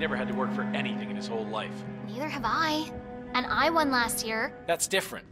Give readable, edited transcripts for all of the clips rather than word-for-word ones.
never had to work for anything in his whole life. Neither have I. And I won last year. That's different.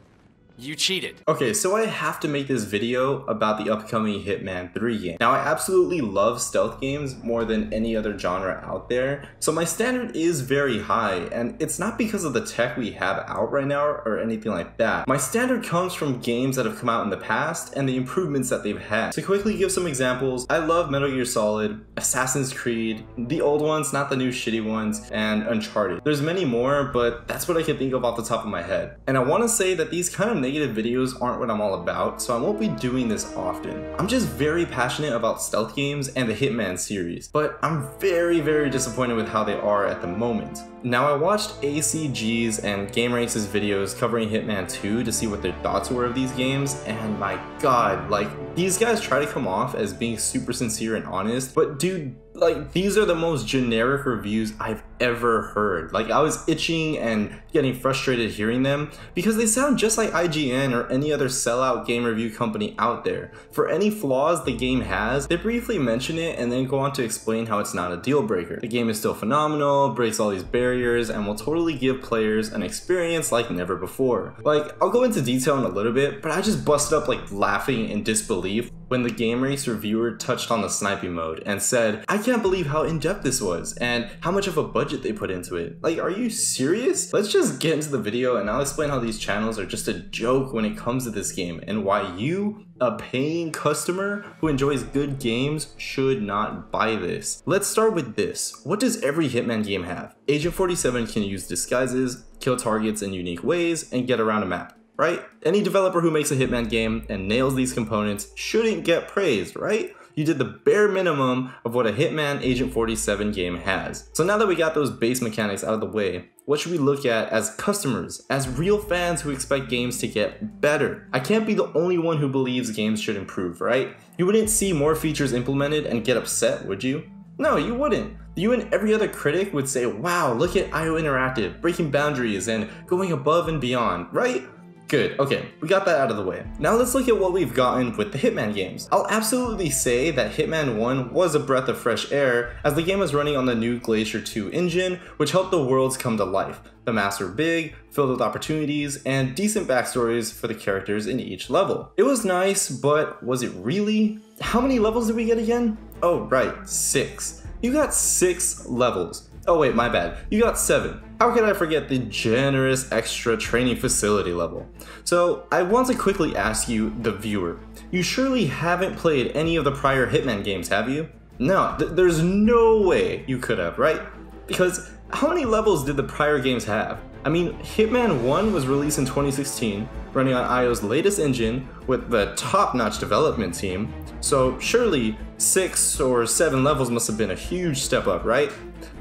You cheated. Okay, so I have to make this video about the upcoming Hitman 3 game. Now, I absolutely love stealth games more than any other genre out there, so my standard is very high, and it's not because of the tech we have out right now or anything like that. My standard comes from games that have come out in the past and the improvements that they've had. To quickly give some examples, I love Metal Gear Solid, Assassin's Creed, the old ones, not the new shitty ones, and Uncharted. There's many more, but that's what I can think of off the top of my head. And I want to say that these kind of negative videos aren't what I'm all about, so I won't be doing this often. I'm just very passionate about stealth games and the Hitman series, but I'm very disappointed with how they are at the moment. Now, I watched ACG's and Game Race's videos covering Hitman 2 to see what their thoughts were of these games, and my god, like, these guys try to come off as being super sincere and honest, but dude, like, these are the most generic reviews I've ever heard. Like, I was itching and getting frustrated hearing them because they sound just like IGN or any other sellout game review company out there. For any flaws the game has, they briefly mention it and then go on to explain how it's not a deal breaker. The game is still phenomenal, breaks all these barriers, and will totally give players an experience like never before. Like, I'll go into detail in a little bit, but I just busted up like laughing in disbelief when the Game Race reviewer touched on the sniping mode and said, "I can't believe how in-depth this was and how much of a budget they put into it. Like, are you serious?" Let's just get into the video and I'll explain how these channels are just a joke when it comes to this game and why you, a paying customer who enjoys good games, should not buy this. Let's start with this. What does every Hitman game have? Agent 47 can use disguises, kill targets in unique ways, and get around a map. Right? Any developer who makes a Hitman game and nails these components shouldn't get praised, right? You did the bare minimum of what a Hitman Agent 47 game has. So now that we got those base mechanics out of the way, what should we look at as customers, as real fans who expect games to get better? I can't be the only one who believes games should improve, right? You wouldn't see more features implemented and get upset, would you? No, you wouldn't. You and every other critic would say, wow, look at IO Interactive, breaking boundaries and going above and beyond, right? Good, okay, we got that out of the way. Now let's look at what we've gotten with the Hitman games. I'll absolutely say that Hitman 1 was a breath of fresh air, as the game was running on the new Glacier 2 engine, which helped the worlds come to life. The maps were big, filled with opportunities, and decent backstories for the characters in each level. It was nice, but was it really? How many levels did we get again? Oh right, 6. You got 6 levels. Oh wait, my bad. You got 7. How could I forget the generous extra training facility level? So I want to quickly ask you, the viewer, you surely haven't played any of the prior Hitman games, have you? No, there's no way you could have, right? Because how many levels did the prior games have? I mean, Hitman 1 was released in 2016, running on IO's latest engine with the top-notch development team, so surely 6 or 7 levels must have been a huge step up, right?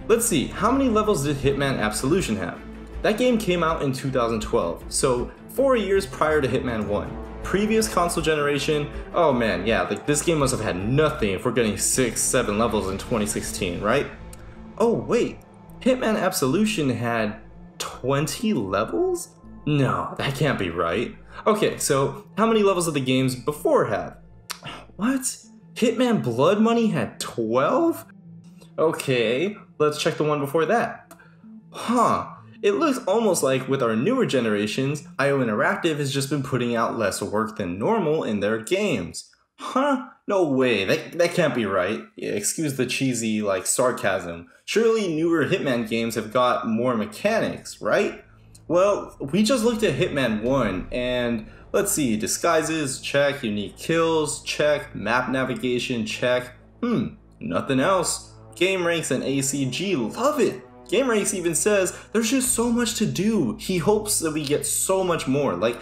Let's see, how many levels did Hitman Absolution have? That game came out in 2012, so 4 years prior to Hitman 1. Previous console generation, oh man, yeah, like this game must have had nothing if we're getting 6, 7 levels in 2016, right? Oh wait, Hitman Absolution had 20 levels? No, that can't be right. Okay, so how many levels did the games before have? What? Hitman Blood Money had 12? Okay, let's check the one before that. Huh, it looks almost like with our newer generations, IO Interactive has just been putting out less work than normal in their games. Huh? No way, that can't be right. Yeah, excuse the cheesy, like, sarcasm. Surely newer Hitman games have got more mechanics, right? Well, we just looked at Hitman 1, and let's see, disguises, check, unique kills, check, map navigation, check. Nothing else. Game Ranks and ACG love it. Game Ranks even says there's just so much to do. He hopes that we get so much more. Like,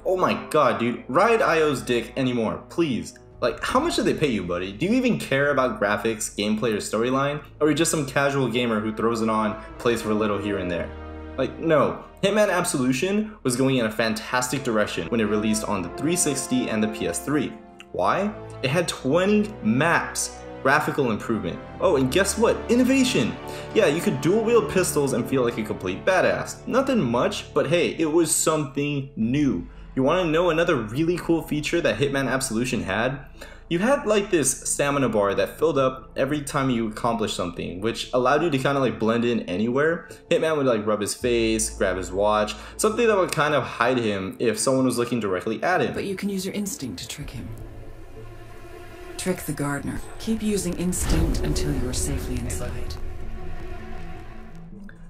oh my god, dude, ride IO's dick anymore, please. Like, how much do they pay you, buddy? Do you even care about graphics, gameplay, or storyline? Or are you just some casual gamer who throws it on, plays for a little here and there? Like, no. Hitman Absolution was going in a fantastic direction when it released on the 360 and the PS3. Why? It had 20 maps. Graphical improvement. Oh, and guess what? Innovation! Yeah, you could dual wield pistols and feel like a complete badass. Nothing much, but hey, it was something new. You want to know another really cool feature that Hitman Absolution had? You had like this stamina bar that filled up every time you accomplished something, which allowed you to kind of like blend in anywhere. Hitman would like rub his face, grab his watch, something that would kind of hide him if someone was looking directly at him. But you can use your instinct to trick him. Trick the gardener. Keep using instinct until you are safely inside.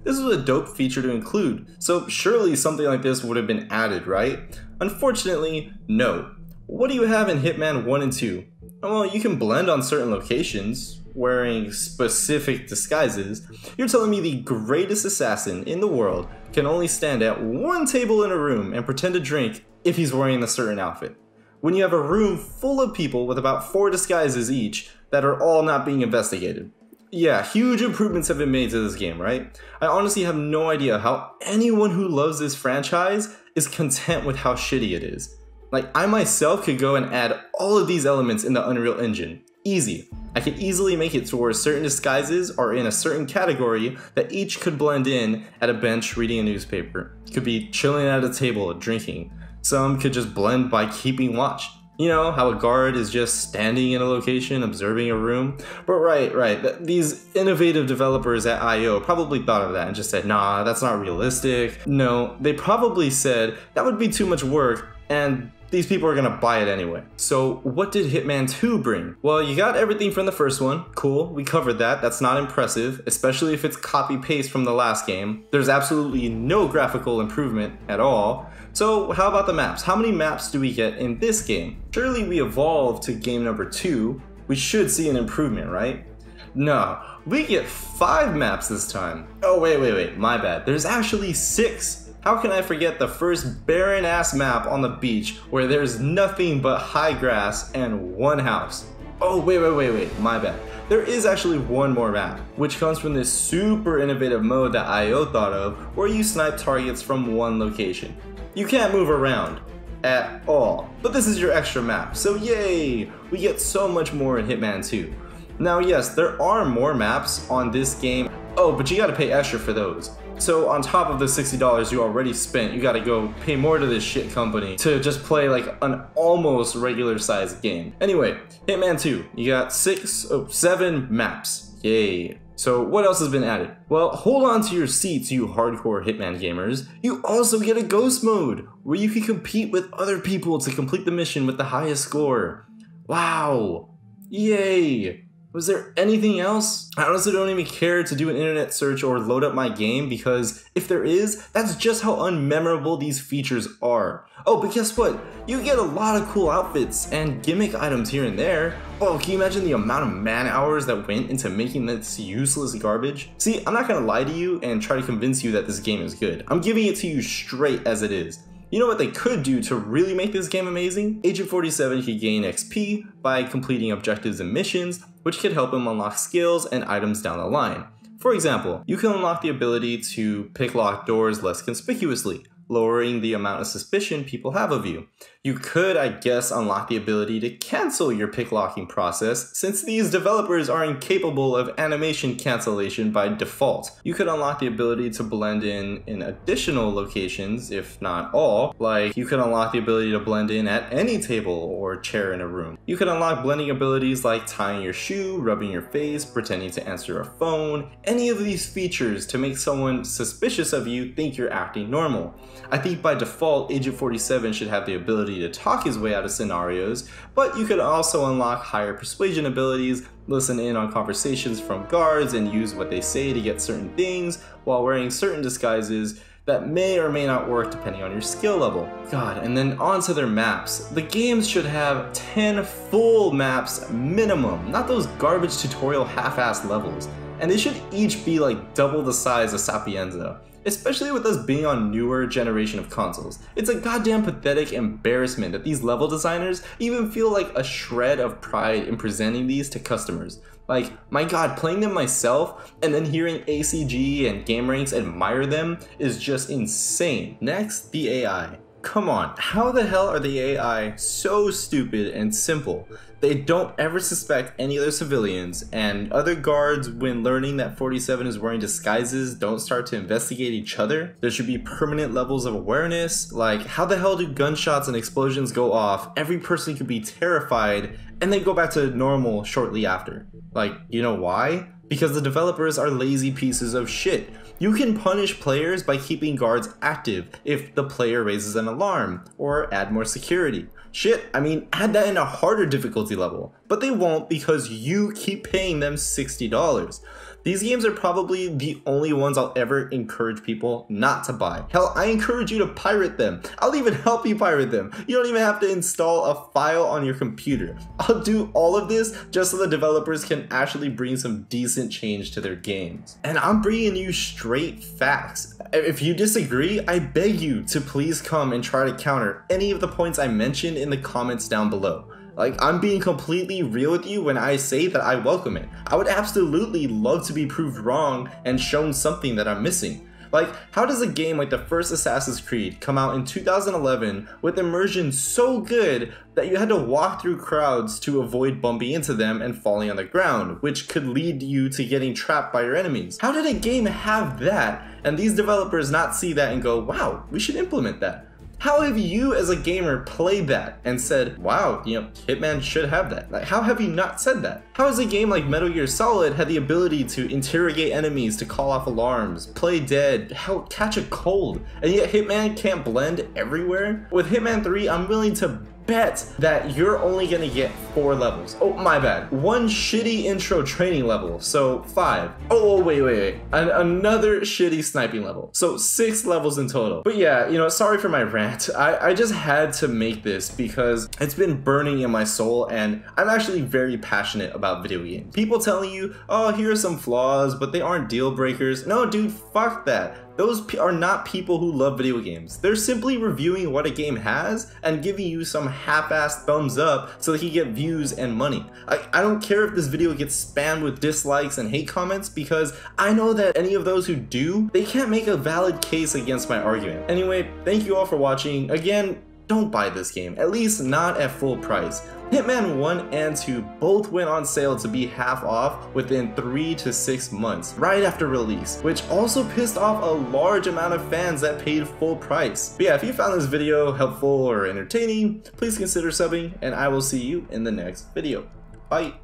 This was a dope feature to include, so surely something like this would have been added, right? Unfortunately, no. What do you have in Hitman 1 and 2? Well, you can blend on certain locations, wearing specific disguises. You're telling me the greatest assassin in the world can only stand at one table in a room and pretend to drink if he's wearing a certain outfit, when you have a room full of people with about 4 disguises each that are all not being investigated. Yeah, huge improvements have been made to this game, right? I honestly have no idea how anyone who loves this franchise is content with how shitty it is. Like, I myself could go and add all of these elements in the Unreal Engine. Easy. I could easily make it to where certain disguises are in a certain category that each could blend in at a bench reading a newspaper. Could be chilling at a table drinking. Some could just blend by keeping watch. You know, how a guard is just standing in a location, observing a room. But right, these innovative developers at I.O. probably thought of that and just said, nah, that's not realistic. No, they probably said that would be too much work and these people are gonna buy it anyway. So what did Hitman 2 bring? Well, you got everything from the first one. Cool, we covered that. That's not impressive, especially if it's copy-paste from the last game. There's absolutely no graphical improvement at all. So how about the maps? How many maps do we get in this game? Surely we evolved to game number 2. We should see an improvement, right? No, we get 5 maps this time. Oh, wait, my bad. There's actually 6. How can I forget the first barren ass map on the beach where there's nothing but high grass and one house? Oh, wait, my bad. There is actually one more map, which comes from this super innovative mode that I.O. thought of, where you snipe targets from one location. You can't move around at all, but this is your extra map, so yay! We get so much more in Hitman 2. Now yes, there are more maps on this game. Oh, but you gotta pay extra for those. So on top of the $60 you already spent, you gotta go pay more to this shit company to just play like an almost regular sized game. Anyway, Hitman 2, you got 7 maps. Yay. So what else has been added? Well, hold on to your seats, you hardcore Hitman gamers. You also get a ghost mode, where you can compete with other people to complete the mission with the highest score. Wow. Yay. Was there anything else? I honestly don't even care to do an internet search or load up my game, because if there is, that's just how unmemorable these features are. Oh, but guess what? You get a lot of cool outfits and gimmick items here and there. Oh, can you imagine the amount of man hours that went into making this useless garbage? See, I'm not gonna lie to you and try to convince you that this game is good. I'm giving it to you straight as it is. You know what they could do to really make this game amazing? Agent 47 could gain XP by completing objectives and missions, which could help him unlock skills and items down the line. For example, you can unlock the ability to pick locked doors less conspicuously, lowering the amount of suspicion people have of you. You could, I guess, unlock the ability to cancel your pick locking process, since these developers are incapable of animation cancellation by default. You could unlock the ability to blend in additional locations, if not all. Like, you could unlock the ability to blend in at any table or chair in a room. You could unlock blending abilities like tying your shoe, rubbing your face, pretending to answer a phone, any of these features to make someone suspicious of you think you're acting normal. I think by default, Agent 47 should have the ability to talk his way out of scenarios, but you could also unlock higher persuasion abilities, listen in on conversations from guards and use what they say to get certain things while wearing certain disguises that may or may not work depending on your skill level. God, and then on to their maps. The games should have 10 full maps minimum, not those garbage tutorial half-assed levels. And they should each be like double the size of Sapienza. Especially with us being on newer generation of consoles. It's a goddamn pathetic embarrassment that these level designers even feel like a shred of pride in presenting these to customers. Like, my god, playing them myself and then hearing ACG and GameRanks admire them is just insane. Next, the AI. Come on, how the hell are the AI so stupid and simple? They don't ever suspect any other civilians, and other guards, when learning that 47 is wearing disguises, don't start to investigate each other. There should be permanent levels of awareness. Like, how the hell do gunshots and explosions go off? Every person could be terrified and then go back to normal shortly after. Like, you know why? Because the developers are lazy pieces of shit. You can punish players by keeping guards active if the player raises an alarm, or add more security. Shit, I mean, add that in a harder difficulty level. But they won't because you keep paying them $60. These games are probably the only ones I'll ever encourage people not to buy. Hell, I encourage you to pirate them. I'll even help you pirate them. You don't even have to install a file on your computer. I'll do all of this just so the developers can actually bring some decent change to their games. And I'm bringing you straight facts. If you disagree, I beg you to please come and try to counter any of the points I mentioned in the comments down below. Like, I'm being completely real with you when I say that I welcome it. I would absolutely love to be proved wrong and shown something that I'm missing. Like, how does a game like the first Assassin's Creed come out in 2011 with immersion so good that you had to walk through crowds to avoid bumping into them and falling on the ground, which could lead you to getting trapped by your enemies? How did a game have that and these developers not see that and go, wow, we should implement that? How have you as a gamer played that and said, wow, you know, Hitman should have that? Like, how have you not said that? How has a game like Metal Gear Solid had the ability to interrogate enemies, to call off alarms, play dead, hell, catch a cold, and yet Hitman can't blend everywhere? With Hitman 3, I'm willing to bet that you're only gonna get 4 levels. Oh, my bad. 1 shitty intro training level, so 5. Oh, wait. Another shitty sniping level. So 6 levels in total. But yeah, you know, sorry for my rant. I just had to make this because it's been burning in my soul, and I'm actually very passionate about video games. People telling you, oh, here are some flaws, but they aren't deal breakers. No, dude, fuck that. Those are not people who love video games. They're simply reviewing what a game has and giving you some half-assed thumbs up so they can get views and money. I don't care if this video gets spammed with dislikes and hate comments, because I know that any of those who do, they can't make a valid case against my argument. Anyway, thank you all for watching. Again, don't buy this game, at least not at full price. Hitman 1 and 2 both went on sale to be half off within 3 to 6 months, right after release, which also pissed off a large amount of fans that paid full price. But yeah, if you found this video helpful or entertaining, please consider subbing, and I will see you in the next video. Bye!